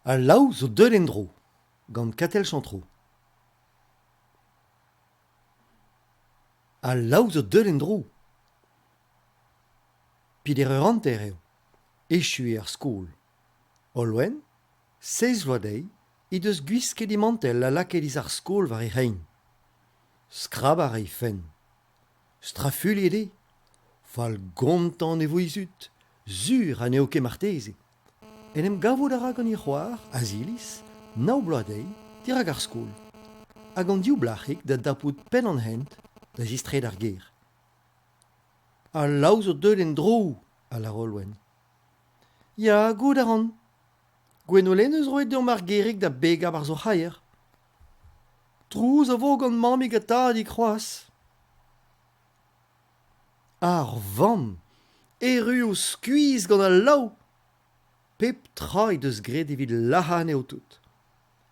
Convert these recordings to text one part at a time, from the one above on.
A lao zo deulen dro, gant katel chantro. A lao zo deulen dro. Peder ur hanter eo, echu ar skol. Olwen, 16 vloadei, i deus gwisket imantel a laket ar skol war e rein. Skrabar e fen. Strafuliet e, fal gontan e vo izut, sur a neo ket marteze. En em gavout a ra gant i c'hoar, azilis, 9 bloadei, dirag ar skol. Hag an diou blachik da dapout pen an hent, da zistred ar ger. A lao zo deulen dro, a la rolwen. Ya, gout a ran. Gwenolen eus roet deom ar gerig da begab ar zo c'haier. Trouz a vo gant mamig a tad i kroaz. Ar vamm, eru o skuiz gant a lao. Pep tra deus gret evit lahan eo tout.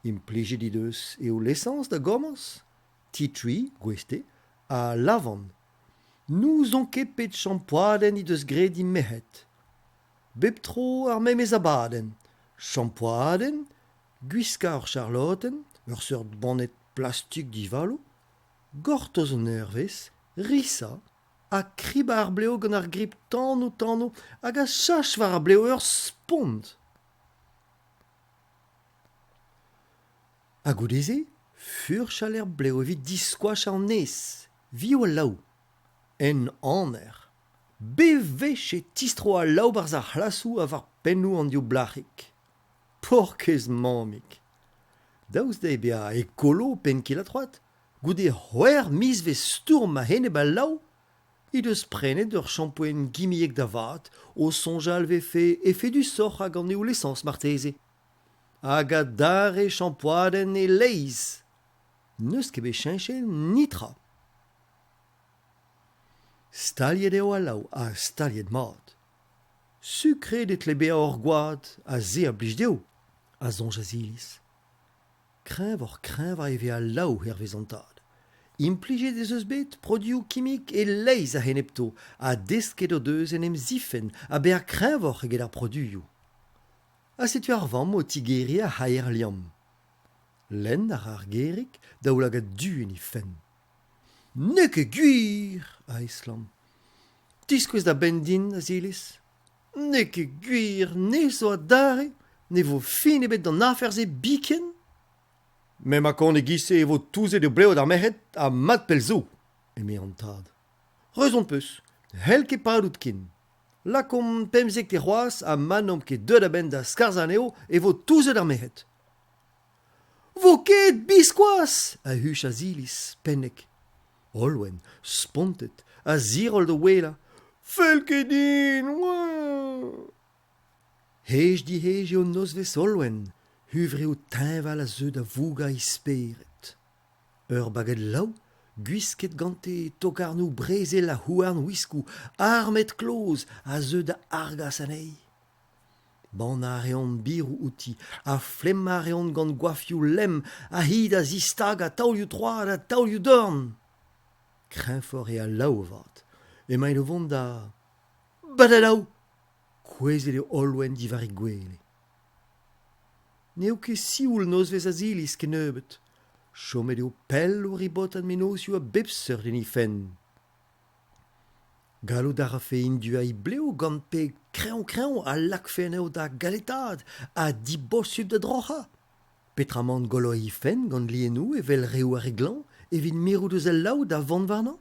Implijet i deus eo lesans da gommas, titri, gweste, a lavan. Nou zon ket pet champoaden i deus gret i mehet. Bep tro ar memez abaden, champoaden, gwiska ur charlotten, ur seurt bannet plastik divalo, gortoz an eurvez, risa, a kriba ar bleo gant ar grip tano, hag a chach war ar bleo ur spont. A goudeze, fur chaler bleo evit diskoach an nez, vio a lao, en aner. Bevech e tistro a lao barz ar c'hlassou a var pennou an dio blachik. Porkez mamik. Daouz da ebia ekolo pen ket la troat, goude c'hwer mis ve stourm a henne ba lao, i deus prenet ur champoen gimiek da vat, o sonjal ve fe efe du sor hag an eo lesans marteze. Hag a dare champoaden e leiz. Neus ket bet chenchen nitra. Staliet eo a lao a staliet mat. Sukret et lebe ur gwad a ze a blij deo, a zonj a zilis. Kreñv a eve a lao hervez an tad. Implijet ez eus bet produioù kimik e leiz a henepto, a desket o deus en em zifen, a bear kreñv eget ar produioù. A setu ar vamm o tigeri a c'haier liam. Lenn ar gerig daolag a du en i fen. Ne ket gwir, a islam. Diskouez da bendin, a zilis. Ne ket gwir, ne zo a dare, ne vo fin ebet d'an aferze biken. Mem a kont e gise e vo touzet eo bleod ar mehet a mat pel zo, eme an tad. Rezon peus, hel ket padout kin. Lakom pemzek te c'hoaz a manom ket deud a ben da skarzan eo e vo touzet ar mehet. Vo ket biskoaz, a huch a zilis, pennek. Olwen, spontet, a zirol de wela. Fel ket din, oa. Hej di hej eo nozvez olwen, huvre eo teñval a zeu da vouga isperet. Ur bagad lao, gwisket gante tokarnou brezel a houarn wiskou, armet kloz a zeu da argas anei. Ban a reont bir ou outi, a flem a reont gant gwafioù lem, a hid a zistag a taolioù troad a taolioù dorn. Kreñfor e a lao vat, emaint o vont da... Badalao! Kwezet eo olwen divar e gwele. Neo ket sioul nozvez a zilis ken neubet. Chomet eo pell o ribot an menosio a bepseur den i fen. Gallout a rafe indu a i bleo gant pe kreñv a lakfen eo da galetad a dibosub da drocha. Petramant golo i fen gant lienou evel reo a reglan evit mirou deus el lao da vant varnan.